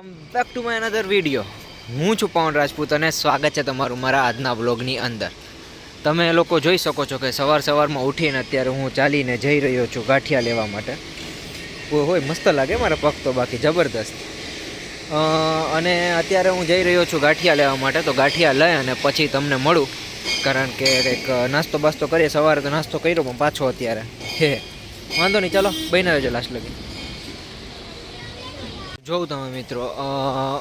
Back to my another video. હું છું પવન રાજપૂત અને સ્વાગત છે તમારું મારા આજના બ્લોગની અંદર. તમે લોકો જોઈ શકો છો કે સવારમાં ઉઠીને અત્યારે હું ચાલીને જઈ રહ્યો છું ગાંઠિયા લેવા માટે. હોય મસ્ત લાગે મારા પગ તો બાકી જબરદસ્ત. અને અત્યારે હું જઈ રહ્યો છું ગાંઠિયા લેવા માટે. તો ગાંઠિયા લઈ અને પછી તમને મળું, કારણ કે કંઈક નાસ્તો બાસ્તો કરીએ. સવારે તો નાસ્તો કર્યો પણ પાછો અત્યારે વાંધો નહીં, ચાલો બહીને રહેજો લાસ્ટ લગી. જોઉં તમે મિત્રો,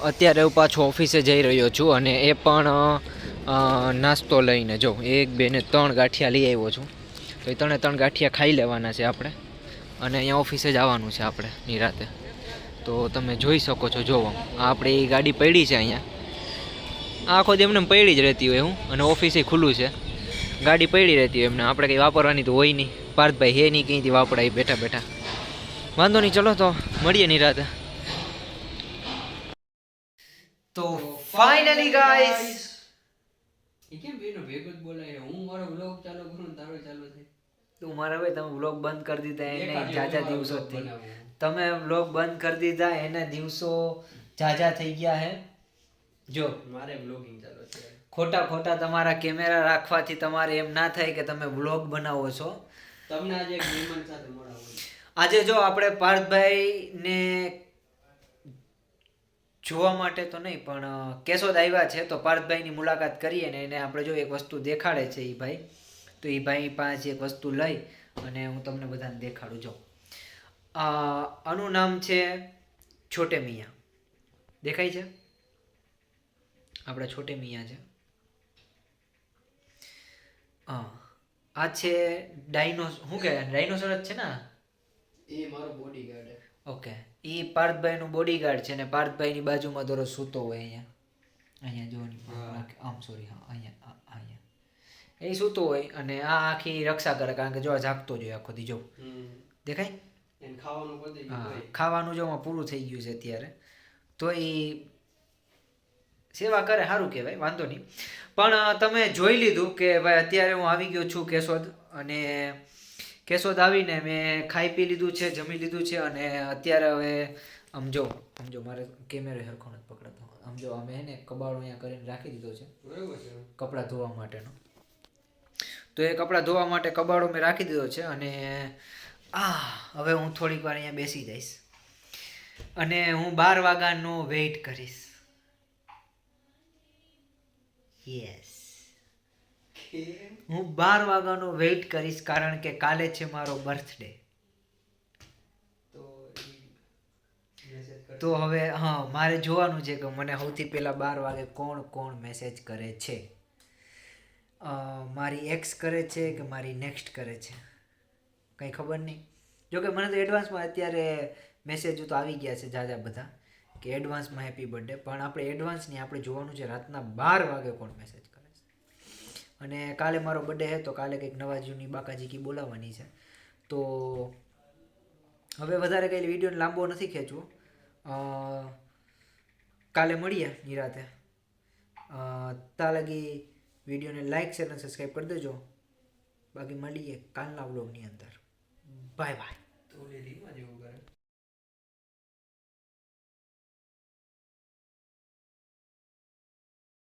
અત્યારે હું પાછો ઓફિસે જઈ રહ્યો છું અને એ પણ નાસ્તો લઈને. જો 1 2 ને 3 ગાંઠિયા લઈ આવ્યો છું. તો એ 3 ગાંઠિયા ખાઈ લેવાના છે આપણે, અને અહીંયા ઓફિસે જવાનું છે આપણે નિરાતે. તો તમે જોઈ શકો છો, જોવો આપણે એ ગાડી પડી છે અહીંયા. આખો દી એમને પડી જ રહેતી હોય હું, અને ઓફિસે ખુલ્લું છે, ગાડી પડી રહેતી હોય એમને. આપણે કંઈ વાપરવાની તો હોય નહીં. પાર્થભાઈ હે નહીં કંઈથી વાપરાય બેઠા બેઠા. વાંધો નહીં, ચલો તો મળીએ નિરાતે. તો ફાઇનલી ગાઈસ, એ કેમ બેનો ભેગો જ બોલાય? હું મારો વ્લોગ ચાલુ કરું તારો ચાલુ થાય. તું મારા ભાઈ તમે વ્લોગ બંધ કરી દીધા એને જાજા દિવસોથી. બનાવું. તમે વ્લોગ બંધ કરી દીધા એના દિવસો જાજા થઈ ગયા હે. જો મારે વ્લોગિંગ ચાલુ છે. ખોટા તમારા કેમેરા રાખવાથી તમારે એમ ના થાય કે તમે વ્લોગ બનાવો છો. તમને આજે એક મહેમાન સાથે મળાવું. આજે જો આપણે પાર્થભાઈ ને જોવા માટે તો નહીં પણ કેશોદ આવ્યા છે, તો પાર્થભાઈની મુલાકાત કરીએ ને એને આપણે જો એક વસ્તુ દેખાડે છે એ ભાઈ. તો એ ભાઈ પાસે એક વસ્તુ લઈ અને હું તમને બધાને દેખાડું. જો આનું નામ છે છોટે મિયા. દેખાય છે? આપણે છોટે મિયા છે. આ છે શું કહેવાય, ડાયનોસોર જ છે ને. એ મારો બોડીગાર્ડ છે. ઓકે, એ પાર્થભાઈનું બોડીગાર્ડ છે ને પાર્થભાઈની બાજુમાં દરરોજ સૂતો હોય અહીંયા જોવાની. આમ સોરી, હા અહીંયા એ સૂતો હોય અને આ આખી રક્ષા કરે, કારણ કે જો આ જાગતો જ હોય આખો દી. જો દેખાય? એને ખાવાનું પડી ગયું. હા, ખાવાનું જો પૂરું થઈ ગયું છે અત્યારે, તો એ સેવા કરે, સારું કહેવાય, વાંધો નહીં. પણ તમે જોઈ લીધું કે ભાઈ અત્યારે હું આવી ગયો છું કેશોદ, અને કેશોદ આવીને મેં ખાઈ પી લીધું છે, જમી લીધું છે, અને અત્યારે હવે સમજો મારે કેમેરો હરખો નથી પકડાતો. સમજો અમે એને કબાડો અહીંયા કરીને રાખી દીધો છે, બરોબર છે, કપડાં ધોવા માટેનો. તો એ કપડાં ધોવા માટે કબાડો મેં રાખી દીધો છે, અને હવે હું થોડીક વાર અહીંયા બેસી જઈશ અને હું 12 વાગ્યાનો વેઇટ કરીશ. યસ, હું 12 વાગ્યાનો વેઇટ કરીશ, કારણ કે કાલે છે મારો બર્થડે. તો હવે હા, મારે જોવાનું છે કે મને સૌથી પહેલાં 12 વાગે કોણ મેસેજ કરે છે. મારી એક્સ કરે છે કે મારી નેક્સ્ટ કરે છે, કંઈ ખબર નહીં. જોકે મને તો એડવાન્સમાં અત્યારે મેસેજો તો આવી ગયા છે જાજા બધા કે એડવાન્સમાં હેપી બર્થડે. પણ આપણે એડવાન્સ નહીં, આપણે જોવાનું છે રાતના 12 વાગે કોણ મેસેજ કરે છે. અને કાલે મારો બર્થડે છે, તો કાલે કંઈક નવા જૂની બાકાજી કી બોલાવવાની છે. તો હવે વધારે કંઈ વિડીયોને લાંબો નથી ખેંચવો. કાલે મળીએ નિરાતે. ત્યાં લગી વિડીયોને લાઇક શેર અને સબસ્ક્રાઈબ કરી દેજો. બાકી મળીએ કાલના વ્લોગની અંદર. Bye bye. તો લીધી માં જેવું કરે.